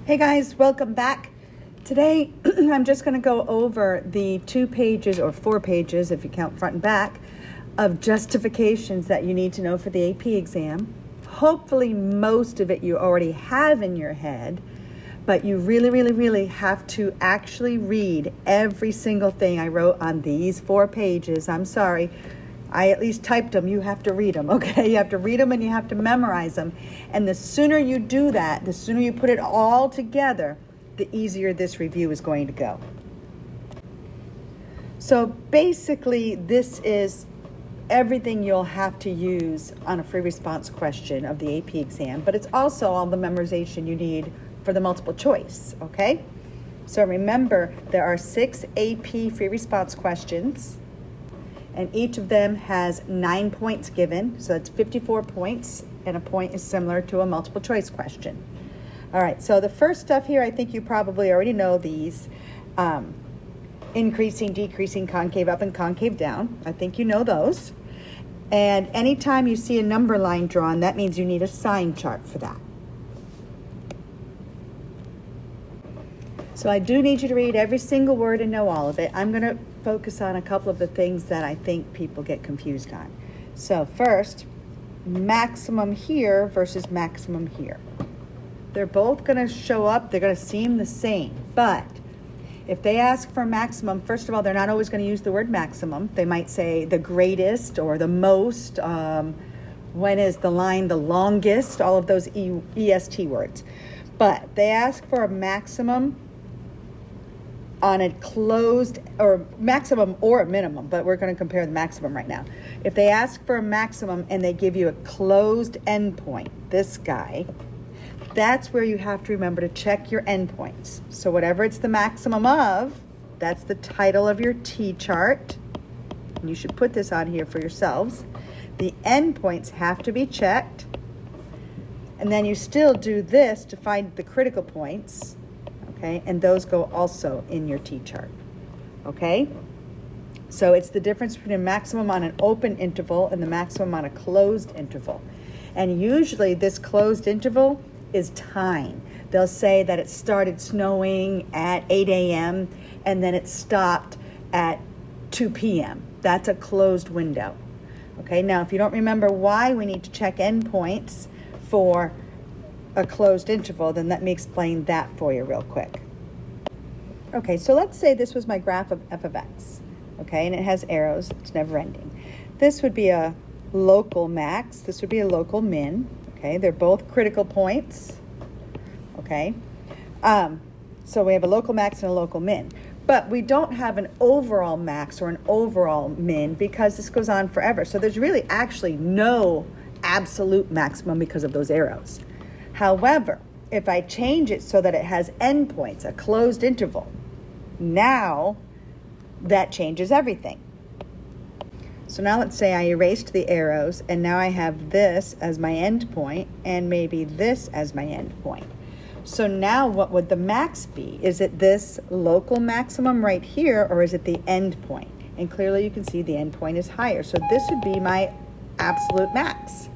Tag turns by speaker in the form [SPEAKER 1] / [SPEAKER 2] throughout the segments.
[SPEAKER 1] Hey guys, welcome back. Today, I'm just going to go over the 2 pages or 4 pages, if you count front and back, of justifications that you need to know for the AP exam. Hopefully, most of it you already have in your head, but you really have to actually read every single thing I wrote on these 4 pages. I'm sorry. I at least typed them. You have to read them, okay? You have to read them and you have to memorize them. And the sooner you do that, the sooner you put it all together, the easier this review is going to go. So basically, this is everything you'll have to use on a free response question of the AP exam, but it's also all the memorization you need for the multiple choice, okay? So remember, there are 6 AP free response questions, and each of them has 9 points given, so that's 54 points, and a point is similar to a multiple choice question. All right, so the first stuff here, I think you probably already know these. Increasing, decreasing, concave up, and concave down. I think you know those. And anytime you see a number line drawn, that means you need a sign chart for that. So I do need you to read every single word and know all of it. I'm going to focus on a couple of the things that I think people get confused on. So first, maximum here versus maximum here. They're both going to show up. They're going to seem the same. But if they ask for maximum, first of all, they're not always going to use the word maximum. They might say the greatest or the most. When is the line the longest? All of those EST words. But they ask for a maximum on a closed, or maximum or a minimum, but we're going to compare the maximum right now. If they ask for a maximum and they give you a closed endpoint, this guy, that's where you have to remember to check your endpoints. So whatever it's the maximum of, that's the title of your T-chart. And you should put this on here for yourselves. The endpoints have to be checked. And then you still do this to find the critical points. Okay, and those go also in your T-chart, okay? So it's the difference between a maximum on an open interval and the maximum on a closed interval. And usually this closed interval is time. They'll say that it started snowing at 8 a.m. and then it stopped at 2 p.m. That's a closed window, okay? Now, if you don't remember why we need to check endpoints for a closed interval, then let me explain that for you real quick. Okay, so let's say this was my graph of f of x, okay, and it has arrows, it's never ending. This would be a local max, this would be a local min, okay, they're both critical points, okay. So we have a local max and a local min, but we don't have an overall max or an overall min because this goes on forever. So there's really actually no absolute maximum because of those arrows. However, if I change it so that it has endpoints, a closed interval, now that changes everything. So now let's say I erased the arrows and now I have this as my endpoint and maybe this as my endpoint. So now what would the max be? Is it this local maximum right here or is it the endpoint? And clearly you can see the endpoint is higher. So this would be my absolute max.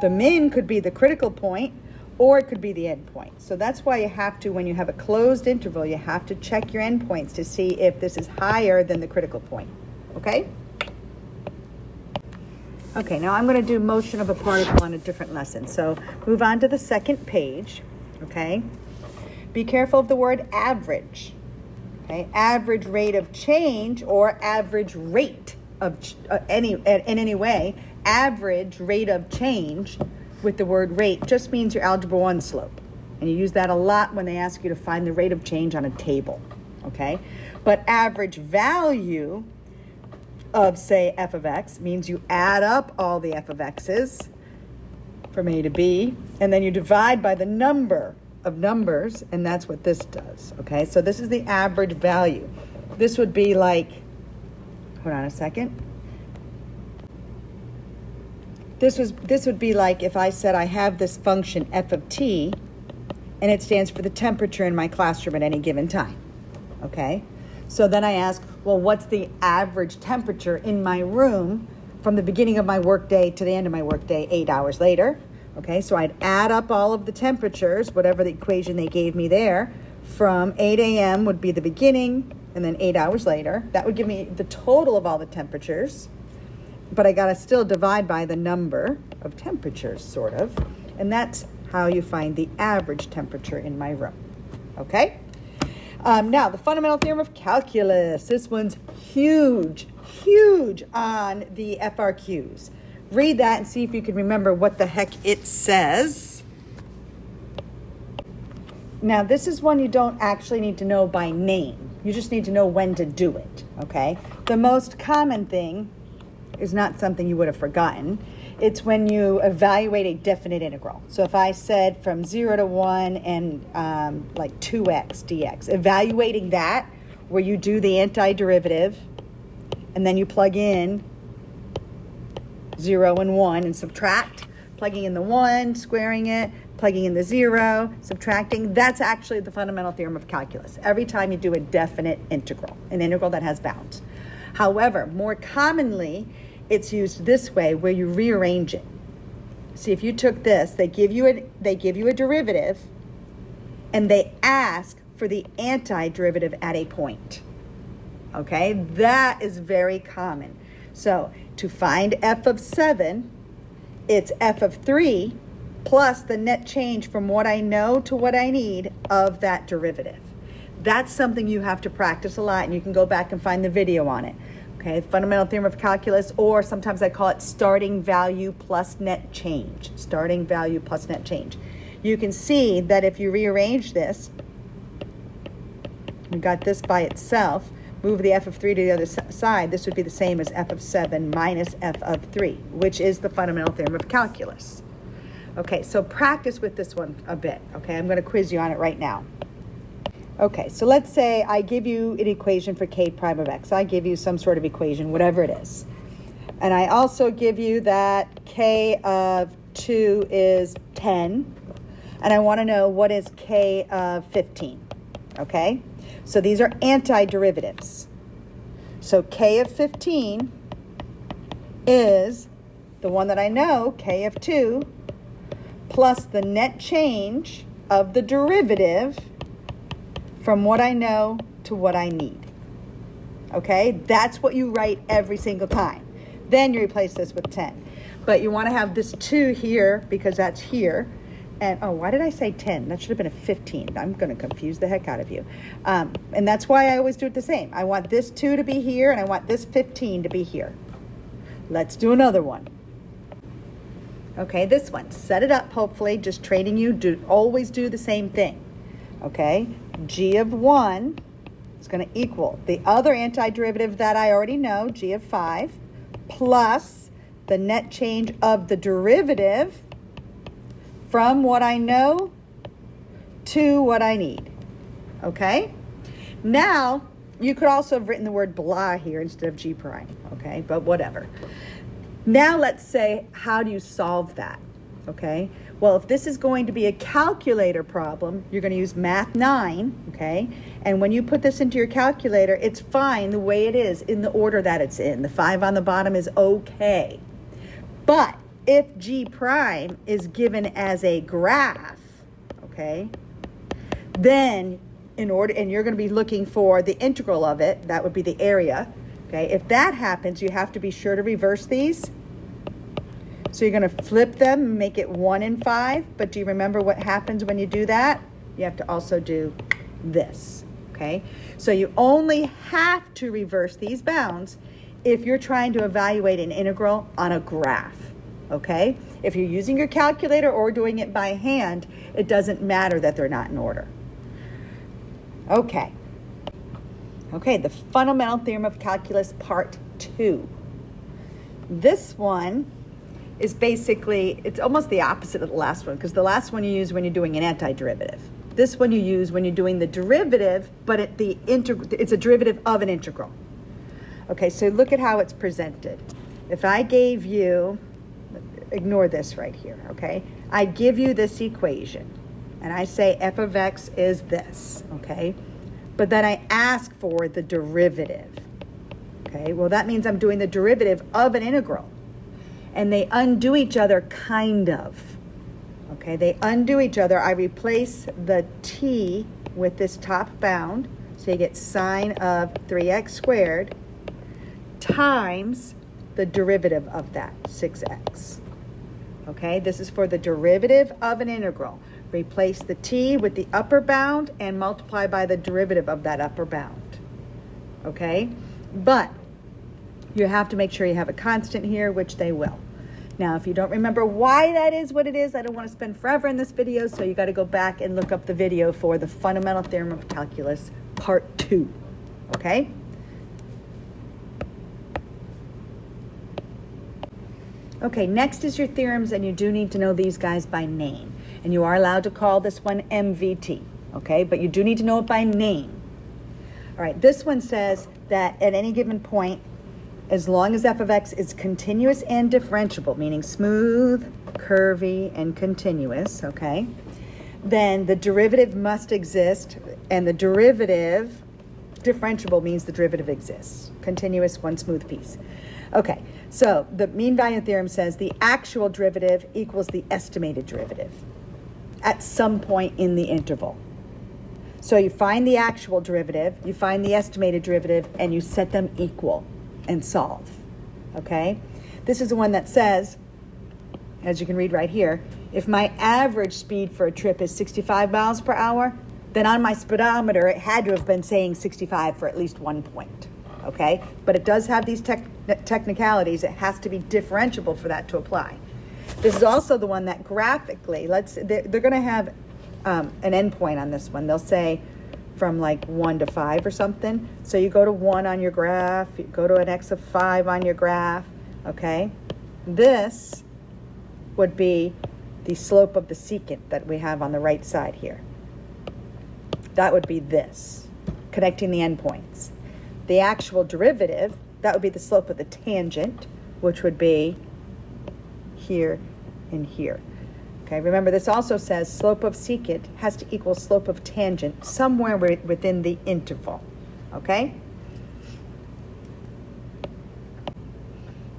[SPEAKER 1] The min could be the critical point, or it could be the endpoint. So that's why you have to, when you have a closed interval, you have to check your endpoints to see if this is higher than the critical point, okay? Okay, now I'm going to do motion of a particle on a different lesson. So move on to the second page, okay? Be careful of the word average, okay? Average rate of change or average rate of in any way, average rate of change with the word rate just means your algebra 1 slope. And you use that a lot when they ask you to find the rate of change on a table, okay? But average value of, say, f of x means you add up all the f of x's from a to b, and then you divide by the number of numbers, and that's what this does, okay? So this is the average value. This would be like, hold on a second. This would be like if I said I have this function f of t and it stands for the temperature in my classroom at any given time, okay? So then I ask, well, what's the average temperature in my room from the beginning of my workday to the end of my workday 8 hours later? Okay, so I'd add up all of the temperatures, whatever the equation they gave me there, from 8 a.m. would be the beginning, and then 8 hours later. That would give me the total of all the temperatures, but I got to still divide by the number of temperatures, sort of, and that's how you find the average temperature in my room. Okay? Now, the fundamental theorem of calculus. This one's huge, huge on the FRQs. Read that and see if you can remember what the heck it says. Now, this is one you don't actually need to know by name. You just need to know when to do it, okay? The most common thing is not something you would have forgotten. It's when you evaluate a definite integral. So if I said from 0 to 1 and like 2x dx, evaluating that where you do the antiderivative and then you plug in 0 and 1 and subtract, plugging in the 1, squaring it, plugging in the 0, subtracting. That's actually the fundamental theorem of calculus. Every time you do a definite integral, an integral that has bounds. However, more commonly, it's used this way where you rearrange it. See, if you took this, they give you a derivative and they ask for the antiderivative at a point. Okay, that is very common. So to find f of 7, it's f of 3 plus the net change from what I know to what I need of that derivative. That's something you have to practice a lot, and you can go back and find the video on it. Okay, fundamental theorem of calculus, or sometimes I call it starting value plus net change. Starting value plus net change. You can see that if you rearrange this, we got this by itself, move the f of 3 to the other side, this would be the same as f of 7 minus f of 3, which is the fundamental theorem of calculus. Okay, so practice with this one a bit. Okay, I'm going to quiz you on it right now. Okay, so let's say I give you an equation for k prime of x. I give you some sort of equation, whatever it is. And I also give you that k of 2 is 10. And I want to know what is k of 15. Okay, so these are antiderivatives. So k of 15 is the one that I know, k of 2, plus the net change of the derivative from what I know to what I need. Okay, that's what you write every single time. Then you replace this with 10. But you want to have this 2 here because that's here. And, oh, why did I say 10? That should have been a 15. I'm going to confuse the heck out of you. And that's why I always do it the same. I want this 2 to be here, and I want this 15 to be here. Let's do another one. Okay, this one. Set it up, hopefully. Just training you. Always do the same thing. Okay, g of 1 is going to equal the other antiderivative that I already know, g of 5, plus the net change of the derivative from what I know to what I need. Okay, now you could also have written the word blah here instead of g prime. Okay, but whatever. Now let's say, how do you solve that? Okay, well, if this is going to be a calculator problem, you're going to use Math 9, okay? And when you put this into your calculator, it's fine the way it is, in the order that it's in. The 5 on the bottom is okay. But if g prime is given as a graph, okay, then and you're going to be looking for the integral of it, that would be the area, okay? If that happens, you have to be sure to reverse these. So you're going to flip them and make it 1 and 5. But do you remember what happens when you do that? You have to also do this, okay? So you only have to reverse these bounds if you're trying to evaluate an integral on a graph, okay? If you're using your calculator or doing it by hand, it doesn't matter that they're not in order. Okay. Okay, the fundamental theorem of calculus part 2. This one is basically, it's almost the opposite of the last one, because the last one you use when you're doing an antiderivative. This one you use when you're doing the derivative, but it's a derivative of an integral. Okay, so look at how it's presented. If I gave you, ignore this right here, okay? I give you this equation, and I say f of x is this, okay? But then I ask for the derivative, okay? Well, that means I'm doing the derivative of an integral. And they undo each other, kind of. Okay, they undo each other. I replace the t with this top bound, so you get sine of 3x squared times the derivative of that, 6x. Okay, this is for the derivative of an integral. Replace the t with the upper bound and multiply by the derivative of that upper bound. Okay, but you have to make sure you have a constant here, which they will. Now, if you don't remember why that is what it is, I don't want to spend forever in this video, so you got to go back and look up the video for the fundamental theorem of calculus, part 2. Okay? Okay, next is your theorems, and you do need to know these guys by name. And you are allowed to call this one MVT, okay? But you do need to know it by name. All right, this one says that at any given point, as long as f of x is continuous and differentiable, meaning smooth, curvy, and continuous, okay, then the derivative must exist, and the derivative, differentiable means the derivative exists. Continuous, one smooth piece. Okay, so the mean value theorem says the actual derivative equals the estimated derivative at some point in the interval. So you find the actual derivative, you find the estimated derivative, and you set them equal and solve, okay? This is the one that says, as you can read right here, if my average speed for a trip is 65 miles per hour, then on my speedometer, it had to have been saying 65 for at least 1 point, okay? But it does have these technicalities. It has to be differentiable for that to apply. This is also the one that graphically, they're going to have an endpoint on this one. They'll say from like 1 to 5 or something. So you go to 1 on your graph, you go to an x of 5 on your graph, okay? This would be the slope of the secant that we have on the right side here. That would be this, connecting the endpoints. The actual derivative, that would be the slope of the tangent, which would be here and here. Okay, remember this also says slope of secant has to equal slope of tangent somewhere within the interval. Okay?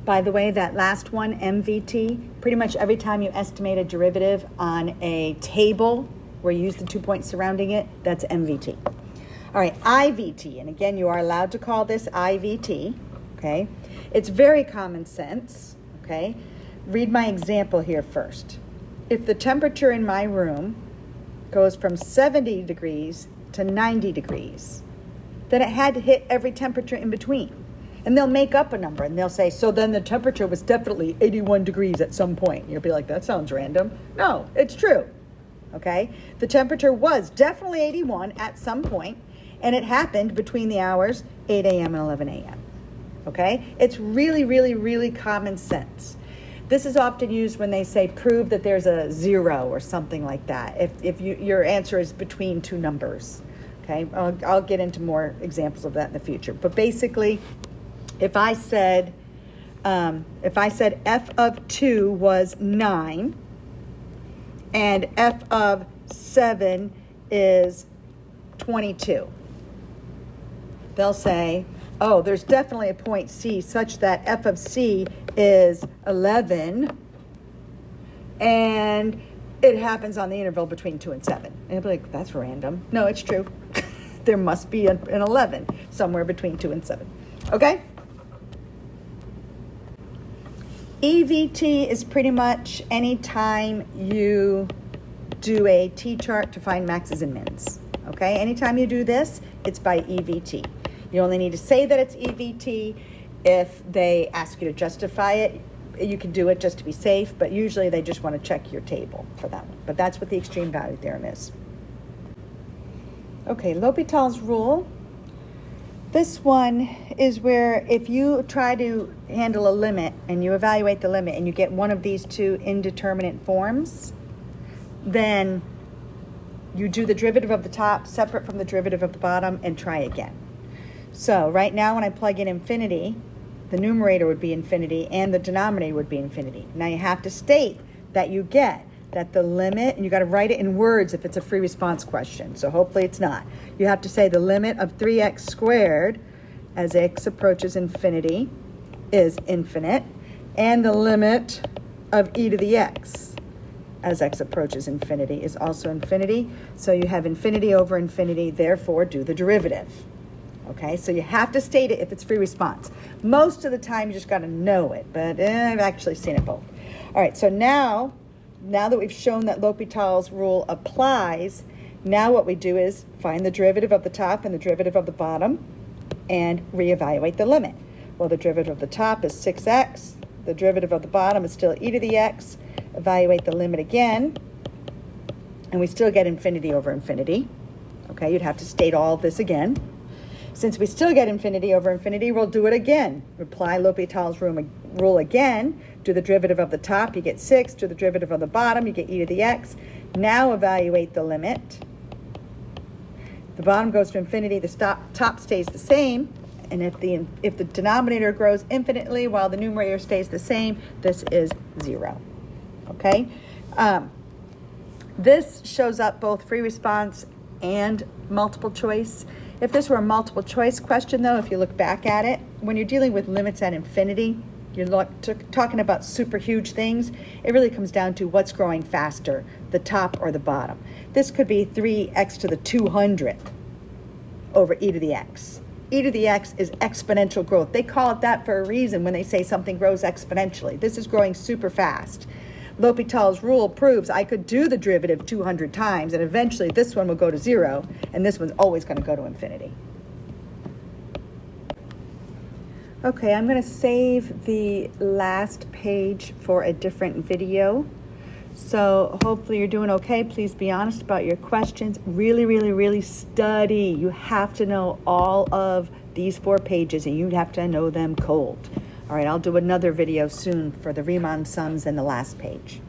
[SPEAKER 1] By the way, that last one, MVT, pretty much every time you estimate a derivative on a table where you use the 2 points surrounding it, that's MVT. All right, IVT, and again, you are allowed to call this IVT, okay? It's very common sense, okay? Read my example here first. If the temperature in my room goes from 70 degrees to 90 degrees, then it had to hit every temperature in between. And they'll make up a number, and they'll say, so then the temperature was definitely 81 degrees at some point. You'll be like, that sounds random. No, it's true, okay? The temperature was definitely 81 at some point, and it happened between the hours 8 a.m. and 11 a.m., okay? It's really, really, really common sense. This is often used when they say prove that there's a zero or something like that, if your answer is between two numbers, okay? I'll get into more examples of that in the future. But basically, if I said f of 2 was 9 and f of 7 is 22, they'll say, oh, there's definitely a point C such that f of C is 11, and it happens on the interval between 2 and 7. And you'll be like, that's random. No, it's true. There must be an 11 somewhere between 2 and 7. Okay? EVT is pretty much any time you do a T-chart to find maxes and mins. Okay? Anytime you do this, it's by EVT. You only need to say that it's EVT if they ask you to justify it. You can do it just to be safe, but usually they just want to check your table for that one. But that's what the extreme value theorem is. Okay, L'Hopital's rule. This one is where if you try to handle a limit and you evaluate the limit and you get one of these two indeterminate forms, then you do the derivative of the top separate from the derivative of the bottom and try again. So right now when I plug in infinity, the numerator would be infinity and the denominator would be infinity. Now you have to state that you get that the limit, and you got to write it in words if it's a free response question, so hopefully it's not. You have to say the limit of 3x squared as x approaches infinity is infinite, and the limit of e to the x as x approaches infinity is also infinity. So you have infinity over infinity, therefore do the derivative. Okay, so you have to state it if it's free response. Most of the time you just got to know it, but I've actually seen it both. All right, so now that we've shown that L'Hopital's rule applies, now what we do is find the derivative of the top and the derivative of the bottom and reevaluate the limit. Well, the derivative of the top is 6x. The derivative of the bottom is still e to the x. Evaluate the limit again, and we still get infinity over infinity. Okay, you'd have to state all of this again. Since we still get infinity over infinity, we'll do it again. Apply L'Hopital's rule again. Do the derivative of the top, you get 6. Do the derivative of the bottom, you get e to the x. Now evaluate the limit. The bottom goes to infinity, the top stays the same. And if the denominator grows infinitely while the numerator stays the same, this is 0. Okay? This shows up both free response and multiple choice. If this were a multiple choice question, though, if you look back at it, when you're dealing with limits at infinity, you're talking about super huge things. It really comes down to what's growing faster, the top or the bottom. This could be 3x to the 200th over e to the x. E to the x is exponential growth. They call it that for a reason when they say something grows exponentially. This is growing super fast. L'Hopital's rule proves I could do the derivative 200 times, and eventually this one will go to 0, and this one's always going to go to infinity. Okay, I'm going to save the last page for a different video. So hopefully you're doing okay. Please be honest about your questions. Really, really, really study. You have to know all of these 4 pages, and you have to know them cold. All right, I'll do another video soon for the Riemann sums and the last page.